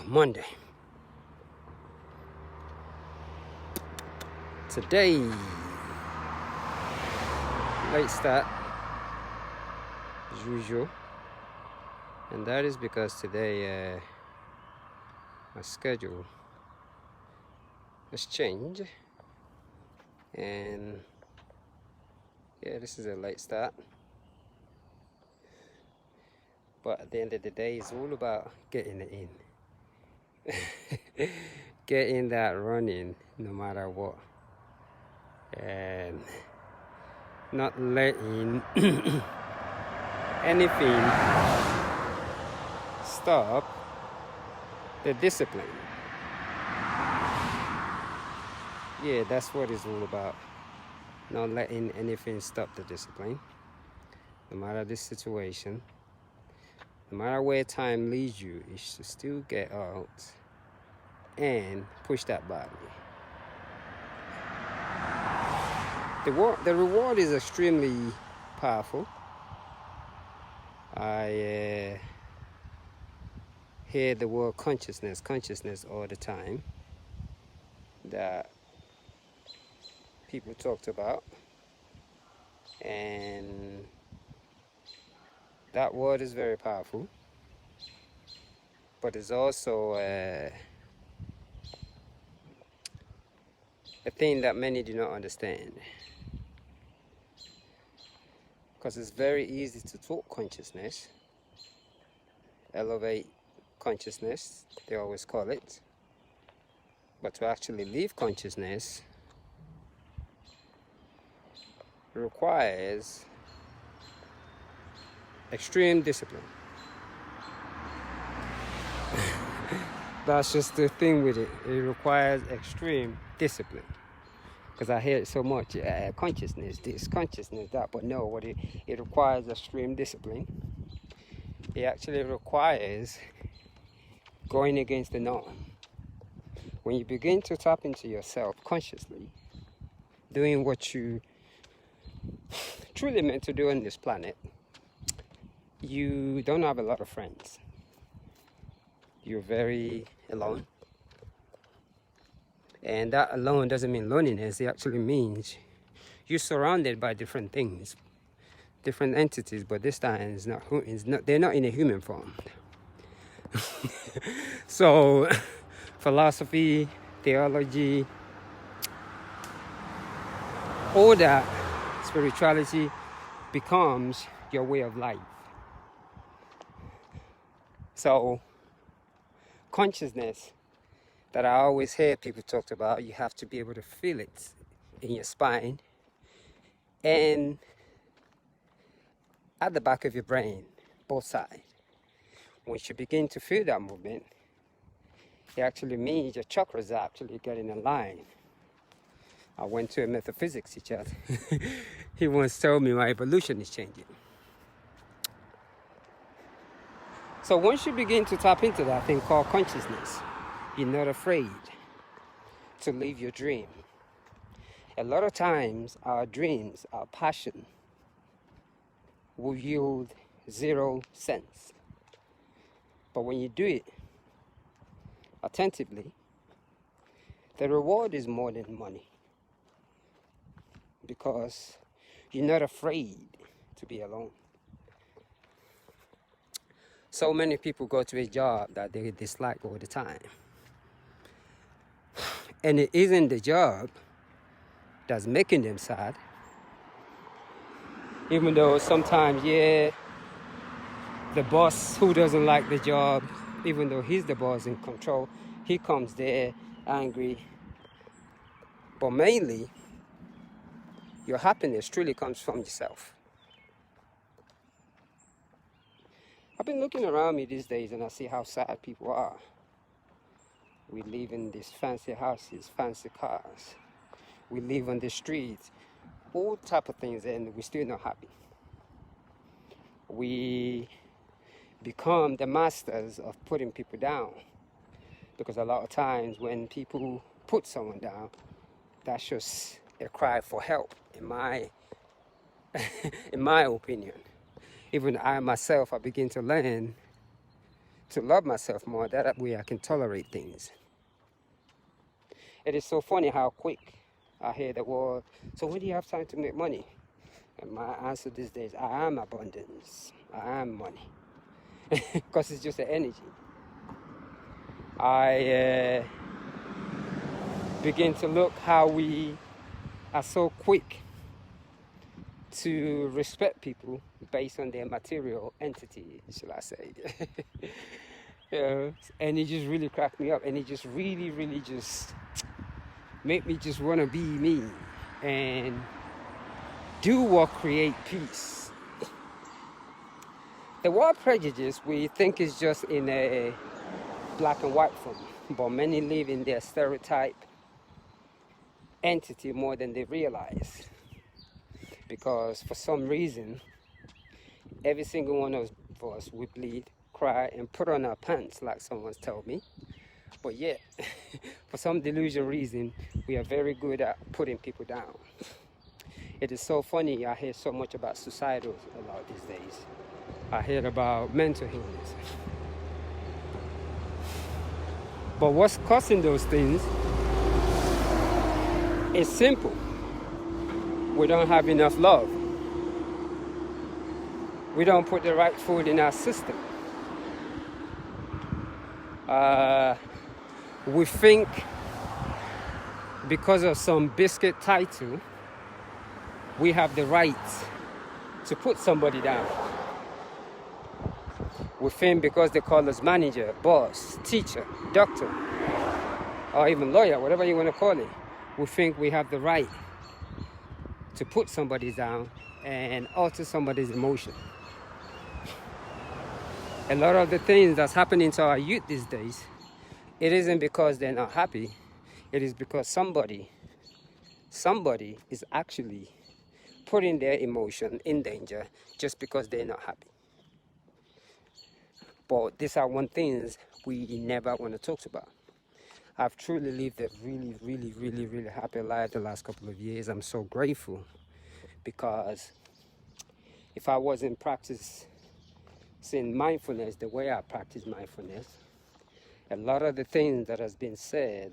Monday. Today, late start as usual, and that is because today my schedule has changed, and yeah, this is a late start. But at the end of the day, it's all about getting it in. Getting that running no matter what. And not letting anything stop the discipline. Yeah, that's what it's all about. Not letting anything stop the discipline. No matter the situation. No matter where time leads you, you should still get out and push that body. The reward is extremely powerful. I hear the word consciousness all the time that people talked about, and that word is very powerful, but it's also a thing that many do not understand, because it's very easy to talk consciousness, elevate consciousness, they always call it, but to actually live consciousness requires extreme discipline. That's just the thing with it. It requires extreme discipline. Because I hear it so much, consciousness, this, consciousness, that. But no, it requires extreme discipline. It actually requires going against the norm. When you begin to tap into yourself consciously, doing what you truly meant to do on this planet, you don't have a lot of friends. You're very alone. And that alone doesn't mean loneliness. It actually means you're surrounded by different things, different entities, but this time they're not in a human form. So philosophy, theology, all that spirituality becomes your way of life. So consciousness that I always hear people talk about, you have to be able to feel it in your spine and at the back of your brain, both sides. Once you begin to feel that movement, it actually means your chakras are actually getting in line. I went to a metaphysics teacher. He once told me my evolution is changing. So once you begin to tap into that thing called consciousness, you're not afraid to live your dream. A lot of times our dreams, our passion will yield 0 cents. But when you do it attentively, the reward is more than money, because you're not afraid to be alone. So many people go to a job that they dislike all the time. And it isn't the job that's making them sad. Even though sometimes, the boss who doesn't like the job, even though he's the boss in control, he comes there angry. But mainly, your happiness truly comes from yourself. I've been looking around me these days and I see how sad people are. We live in these fancy houses, fancy cars. We live on the streets, all type of things, and we're still not happy. We become the masters of putting people down, because a lot of times when people put someone down, that's just a cry for help, in my opinion. Even I myself, I begin to learn to love myself more. That way I can tolerate things. It is so funny how quick I hear the word, so when do you have time to make money? And my answer these days, I am abundance. I am money. Because it's just an energy. I begin to look how we are so quick to respect people based on their material entity, shall I say. And it just really cracked me up, and it just really just made me just want to be me and do what create peace. The word prejudice we think is just in a black and white form, but many live in their stereotype entity more than they realize, because for some reason every single one of us, we bleed, cry, and put on our pants, like someone's told me. But yet, for some delusional reason, we are very good at putting people down. It is so funny, I hear so much about suicidal a lot these days. I hear about mental illness. But what's causing those things is simple. We don't have enough love. We don't put the right food in our system. We think because of some biscuit title, we have the right to put somebody down. We think because they call us manager, boss, teacher, doctor, or even lawyer, whatever you want to call it, we think we have the right to put somebody down and alter somebody's emotion. A lot of the things that's happening to our youth these days, it isn't because they're not happy. It is because somebody is actually putting their emotion in danger just because they're not happy. But these are one things we never want to talk about. I've truly lived a really happy life the last couple of years. I'm so grateful, because if I wasn't practicing mindfulness the way I practice mindfulness, a lot of the things that has been said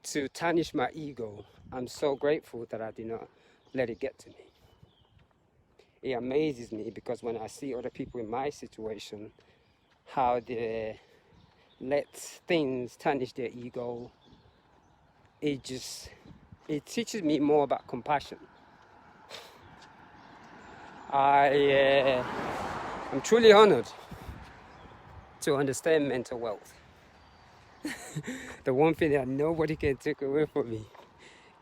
to tarnish my ego, I'm so grateful that I did not let it get to me. It amazes me, because when I see other people in my situation, how they let things tarnish their ego, it teaches me more about compassion. I'm truly honored to understand mental wealth. The one thing that nobody can take away from me,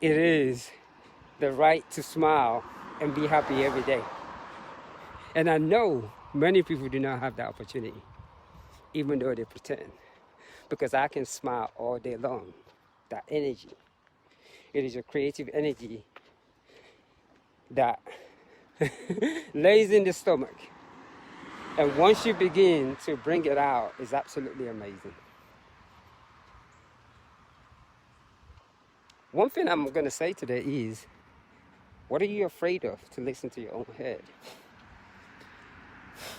it is the right to smile and be happy every day. And I know many people do not have that opportunity, even though they pretend, because I can smile all day long. That energy, it is a creative energy that lays in the stomach, and once you begin to bring it out, it's absolutely amazing. One thing I'm going to say today is, what are you afraid of to listen to your own head?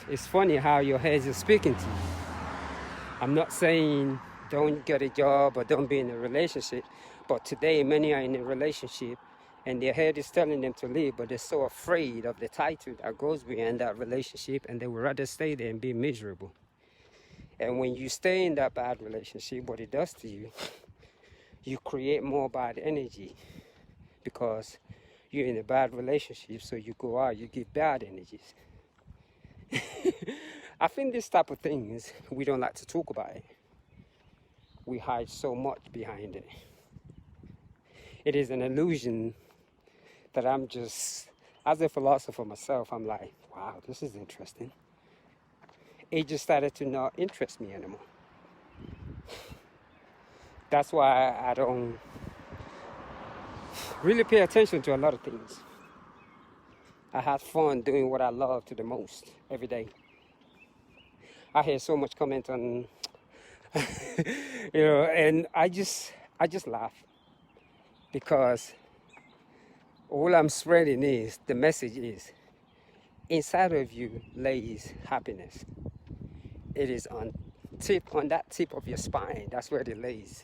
It's funny how your head is speaking to you. I'm not saying don't get a job or don't be in a relationship, but today many are in a relationship and their head is telling them to leave, but they're so afraid of the title that goes behind that relationship, and they would rather stay there and be miserable. And when you stay in that bad relationship, what it does to you, you create more bad energy, because you're in a bad relationship, so you go out, you give bad energies. I think this type of things, we don't like to talk about it. We hide so much behind it. It is an illusion that I'm just, as a philosopher myself, I'm like, wow, this is interesting. It just started to not interest me anymore. That's why I don't really pay attention to a lot of things. I have fun doing what I love to the most every day. I hear so much comment on, and I just laugh, because all I'm spreading is, the message is, inside of you lays happiness. It is on that tip of your spine. That's where it lays.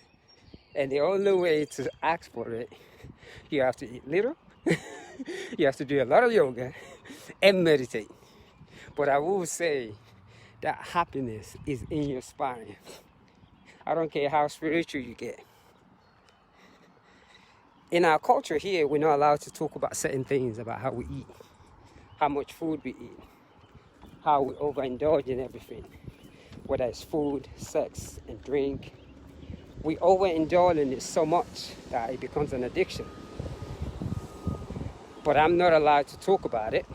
And the only way to ask for it, you have to eat little, you have to do a lot of yoga, and meditate. But I will say that happiness is in your spine. I don't care how spiritual you get. In our culture here, we're not allowed to talk about certain things, about how we eat, how much food we eat, how we overindulge in everything, whether it's food, sex, and drink. We overindulge in it so much that it becomes an addiction. But I'm not allowed to talk about it.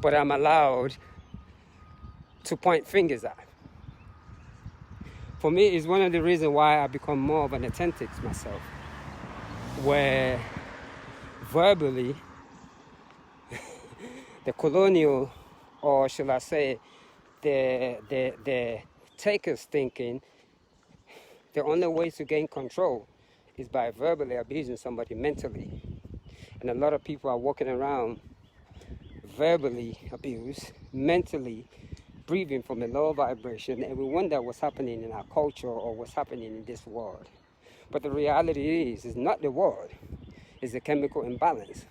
But I'm allowed to point fingers at. For me, it's one of the reasons why I become more of an authentic myself, where verbally, the colonial, or shall I say, the takers thinking, the only way to gain control is by verbally abusing somebody mentally. And a lot of people are walking around verbally abused, mentally breathing from a low vibration, and we wonder what's happening in our culture or what's happening in this world. But the reality is not the world, it's a chemical imbalance.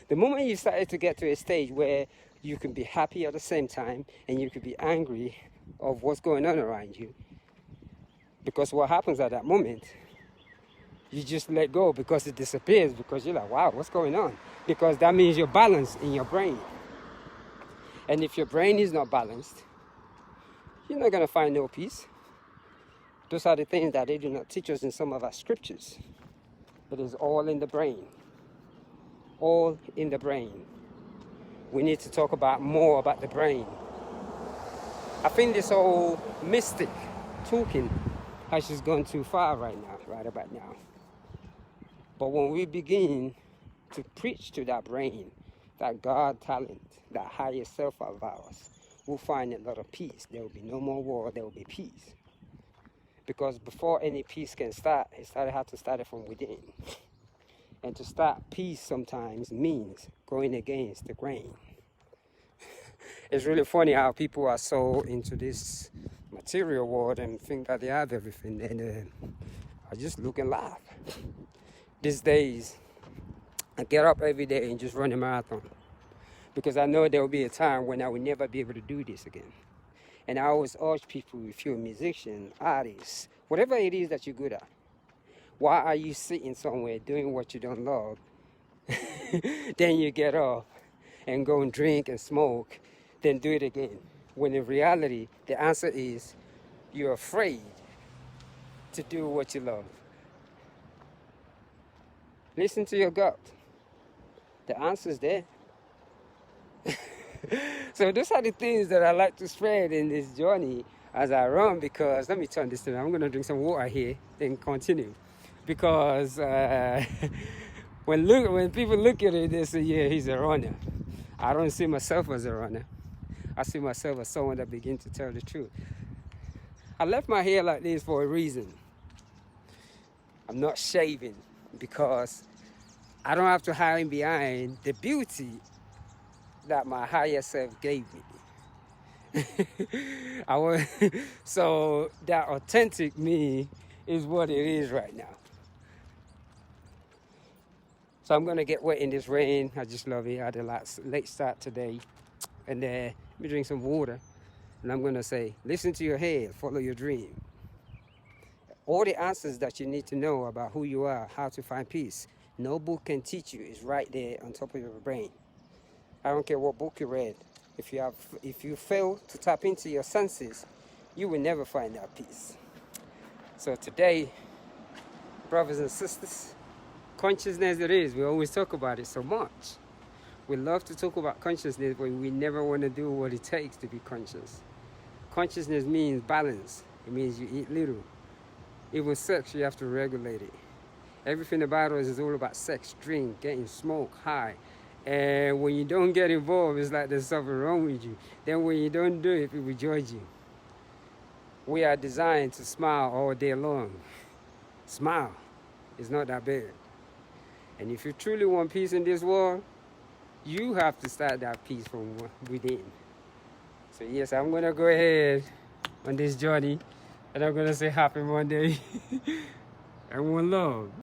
The moment you started to get to a stage where you can be happy at the same time and you can be angry of what's going on around you, because what happens at that moment, you just let go because it disappears, because you're like, wow, what's going on? Because that means you're balanced in your brain. And if your brain is not balanced, you're not going to find no peace. Those are the things that they do not teach us in some of our scriptures. It is all in the brain. All in the brain. We need to talk about more about the brain. I think this whole mystic talking has just gone too far right about now. But when we begin to preach to that brain, that God talent, that higher self of ours, we'll find a lot of peace. There will be no more war, there will be peace. Because before any peace can start, it has to start from within. And to start peace sometimes means going against the grain. It's really funny how people are so into this material world and think that they have everything, and I just look and laugh. These days, I get up every day and just run a marathon, because I know there will be a time when I will never be able to do this again. And I always urge people, if you're a musician, artist, whatever it is that you're good at, why are you sitting somewhere doing what you don't love? Then you get up and go and drink and smoke, then do it again. When in reality, the answer is you're afraid to do what you love. Listen to your gut. The answer's there. So those are the things that I like to spread in this journey as I run, because, let me turn this to, I'm going to drink some water here, then continue. Because when people look at it, they say, yeah, he's a runner. I don't see myself as a runner. I see myself as someone that begins to tell the truth. I left my hair like this for a reason. I'm not shaving because I don't have to hide behind the beauty that my higher self gave me. So that authentic me is what it is right now. So I'm going to get wet in this rain. I just love it. I had a late start today. And let me drink some water. And I'm going to say, listen to your head, follow your dream. All the answers that you need to know about who you are, how to find peace, no book can teach you. It's right there on top of your brain. I don't care what book you read. If you fail to tap into your senses, you will never find that peace. So today, brothers and sisters, consciousness it is. We always talk about it so much. We love to talk about consciousness, but we never want to do what it takes to be conscious. Consciousness means balance. It means you eat little. Even sex, you have to regulate it. Everything about us is all about sex, drink, getting smoke, high. And when you don't get involved, it's like there's something wrong with you. Then when you don't do it, people judge you. We are designed to smile all day long. Smile. It's not that bad. And if you truly want peace in this world, you have to start that peace from within. So yes, I'm gonna go ahead on this journey, and I'm gonna say happy Monday and one love.